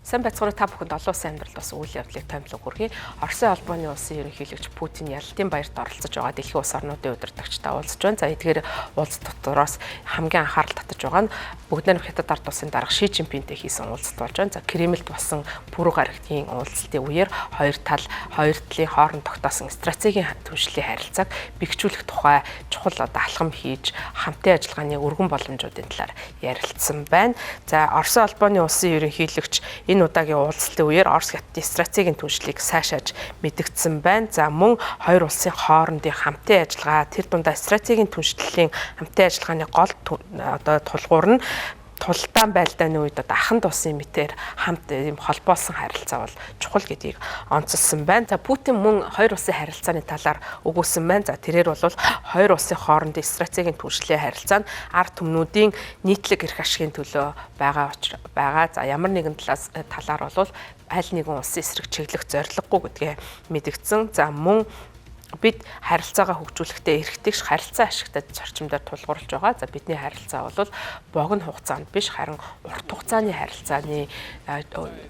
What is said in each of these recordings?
Сайн байцгаана та бүхэнд олон улсын амьдралд бас үйл явдлыг томилог хүргэе. Оросын албаны улсын ерөнхийлөгч Путин ялалтын баярт оролцож байгаа дэлхийн улс орнуудын удирдагчтай уулзж байна. За эдгээр уулзалт дотроос хамгийн анхаарал татаж байгаа нь бүгд найрамд Хятад ард улсын дарга Ши Жинпинтэй хийсэн уулзалт болж байна. За Кремльд болсон пүрэв гарагтын уулзалтын үеэр хоёр талын хооронд тогтоосон стратегийн түвшлийн харилцааг бэхжүүлэх тухай чухал алхам хийж хамтын ажиллагааны өргөн боломжуудын талаар ярилцсан байна. За Оросын албаны улсын ерөнхийлөгч энэ удаагийн уулзалтын үеэр Орос Хятадын стратегийн түвшлийг сайшааж мэдгдсэн байна. За мөн хоёр улсын хоорондын хамтын ажиллагаа тэр дундаа стратегийн түвшлийн хамтын ажиллагааны гол тулгуур нь тулдаан байлдааны үед аханд улсын мэтээр хамт ийм холбоосон харилцаа бол чухал гэдгийг онцолсон байна. За Путин мөн хоёр улсын харилцааны талаар өгүүлсэн байна. За тэрээр бол хоёр улсын хоорондын стратегийн түвшлийн харилцаа нь ард түмнүүдийн нийтлэг эрх ашигын төлөө байгаа. За ямар нэгэн талаар бол аль нэгэн улсын эсрэг чиглэх зорилгогүй гэдгээ мэдгдсэн. За мөн бид харилцаагаа хөгжүүлэхдээ эрхтгийгш харилцаа ашигтай зарчимдаар тулгуурлаж байгаа. За бидний харилцаа бол богино хугацаанд биш харин урт хугацааны харилцааны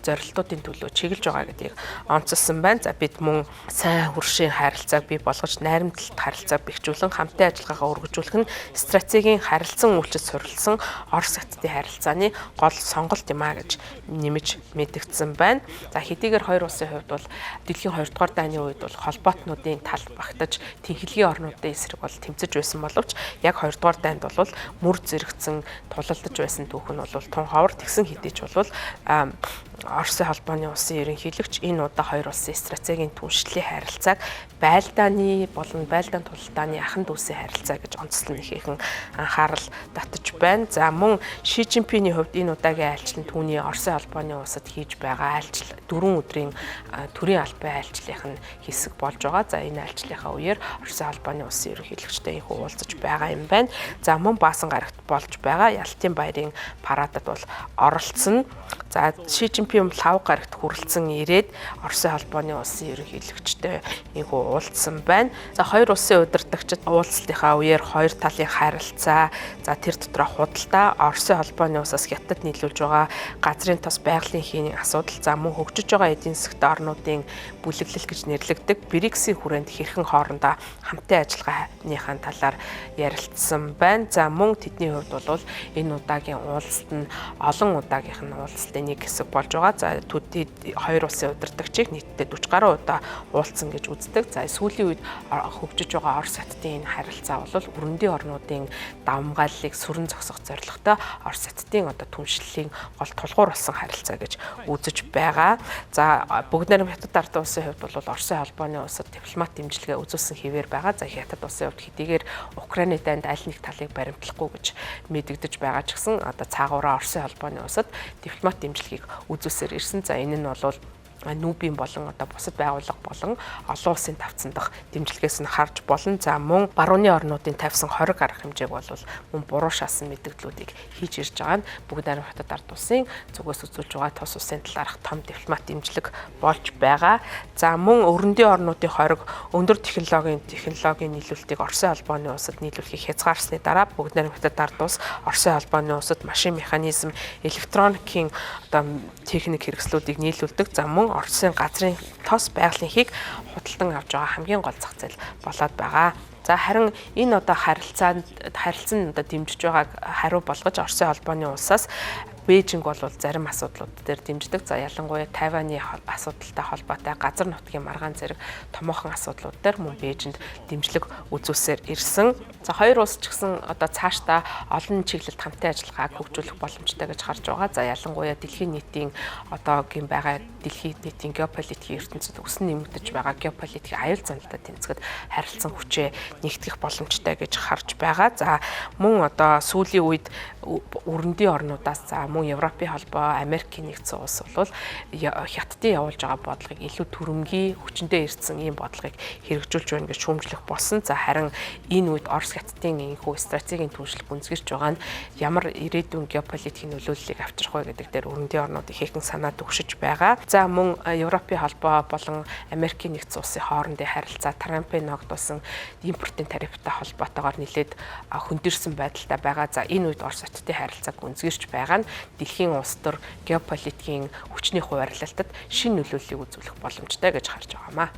зорилтуудын төлөө чиглэж байгаа гэдгийг онцолсон байна. За бид мөн сайн хөршийн харилцааг бий болгож найрамдалт харилцааг бэхжүүлэн хамтын ажиллагаагаа өргөжүүлэх нь стратегийн харилцан үйлчлэл суурилсан Орос Хятадын харилцааны гол сонголт юм а гэж нэмж мэдгдсэн байна. За хэдийгээр хоёр улсын хувьд бол дэлхийн 2 дугаар дайны үед бол холбоотнуудын тал багтаж тэнхилгийн орнуудын эсрэг бол тэмцэж байсан боловч яг 2 дугаар дайнд бол мөр зэрэгцэн тулалдаж байсан түүх нь бол тун ховор тэгсэн хэдий ч бол Оросын холбооны улсын ерөнхийлөгч энэ удаа хоёр улсын стратегийн түвшлийн харилцааг байлдааны болон байлдаан тулалдааны аханд улсын харилцаа гэж онцлон ихээхэн анхаарал татаж байна. За мөн Ши Жинпиний хувьд энэ удаагийн айлчлал нь түүний Оросын холбооны улсад хийж байгаа айлчлал 4 өдрийн төрийн албан айлчлалын хэсэг болж байгаа. За энэ айлчлалынхаа үеэр Оросын холбооны улсын ерөнхийлөгчтэй их уулзаж байгаа юм байна. За мөн Баасан гарагт болж байгаа ялалтын баярын парадад бол оролцсон. За Ши Жинпин 5 гарагт хүрэлцэн ирээд Оросын холбооны улсын ерөнхийлөгчтэй инхүү уулзсан байна. За хоёр улсын удирдагчид уулзалтынхаа үеэр хоёр талын харилцаа, за тэр дотроо худалдаа, Оросын холбооны улсаас Хятад нийлүүлж байгаа газрын тос байгалийн хийнийн асуудал, за мөн хөгжиж байгаа эдийн засгийн орнуудын бүлэглэл гэж нэрлэгдэг БРИКС-ийн хүрээнд хэрхэн хоорондоо хамтын ажиллагааныхаа талаар ярилцсан байна. За мөн тэдний хувьд бол энэ удаагийн уулзалт нь олон удаагийнх нь уулзалтын нэг хэсэг болж байгаа. За хоёр улсын удирдагчийг нийтдээ 40 гаруй удаа уулзсан гэж үздэг. За сүүлийн үед хөгжиж байгаа Орос Хятадын харилцаа бол өрөндийн орнуудын давмгааллыг сүрэн зогсоох зорилготой Орос Хятадын түншлэлийн гол тулгуур болсон харилцаа гэж үзэж байгаа. За бүгд найрамд Хятад ард улсын хувьд бол Оросын холбооны улсад дипломат дэмжлэгээ үзүүлсэн хэвээр байгаа. За Хятад улсын хувьд хэдийгээр Украины дайнд аль нэг талыг баримтлахгүй гэж мэдэгдэж байгаа ч гэсэн цаагаараа Оросын холбооны улсад дипломат дэмжлэгийг үзүүлсээр ирсэн. За энэ нь бол нүүбийн болон бусад байгууллага болон олон улсын тавцсан дах дэмжлэгээс нь харж болно. За мөн барууны орнуудын тавьсан 20 арга хэмжээг бол мөн буруу шаасан мэдээллүүдийг хийж ирж байгаа нь бүгд найрамд Хятад ард улсын зүгээс үзүүлж байгаа тус улсын талаарх том дипломат дэмжлэг болж байгаа. За мөн өрөндийн орнуудын хориг өндөр технологийн нийлүүлэлтийг Оросын холбооны улсад нийлүүлэхийг хязгаарсны дараа бүгд найрамд Хятад ард улс Оросын холбооны улсад машин механизм, электроникийн техник хэрэгслүүдийг нийлүүлдэг. За мөн Оросын газрын тос байгалийнхыг худалдан авч байгаа хамгийн гол зах зээл болоод байгаа. За харин энэ харилцан дэмжиж байгааг хариу болгож Оросын холбооны улсаас Бээжинг бол зарим асуудлууд дээр дэмждэг. За ялангуяа Тайваны асуудалтай холбоотой газар нутгийн маргаан зэрэг томоохон асуудлууд дээр мөн Бээжинд дэмжлэг үзүүлсээр ирсэн. За хоёр улс ч гэсэн цаашдаа олон чиглэлд хамтын ажиллагааг хөгжүүлэх боломжтой гэж харж байгаа. За ялангуяа дэлхийн нийтийн одоогийн байгаа дэлхийн нийтийн геополитикийн ертөнцид өснө нэмэгдэж байгаа геополитикийн аюул заналтай тэмцэхэд харилцан хүчээ нэгтгэх боломжтой гэж харж байгаа. За мөн сүүлийн үед өрөндийн орнуудаас за мөн Европын холбоо, Америкийн нэгдсэн улс бол Хятадын явуулж байгаа бодлогыг илүү түрэмгий хүчнтэй ирсэн ийм бодлогыг хэрэгжүүлж байна гэж шүүмжлэх болсон. За харин энэ үед Орос Хятадын энэхүү стратегийн түвшил гүнзгийж байгаа нь ямар ирээдүйн геополитикийн нөлөөллийг авчрах вэ гэдэг дээр өрөндийн орнууд ихээхэн санаа төгсөж байгаа. За мөн Европын холбоо болон Америкийн нэгдсэн улсын хоорондын харилцаа Трампын ногдуулсан импортын тарифтай холбоотойгоор нэлээд хөндөрсөн байдалтай байгаа. За энэ үед Орос Хятадын харилцаа гүнзгийрч байгаа нь дэлхийн улс төр геополитикийн хүчний хуваарлалтад шинэ нөлөөллийг үзүүлэх боломжтой гэж харж байгаамаа.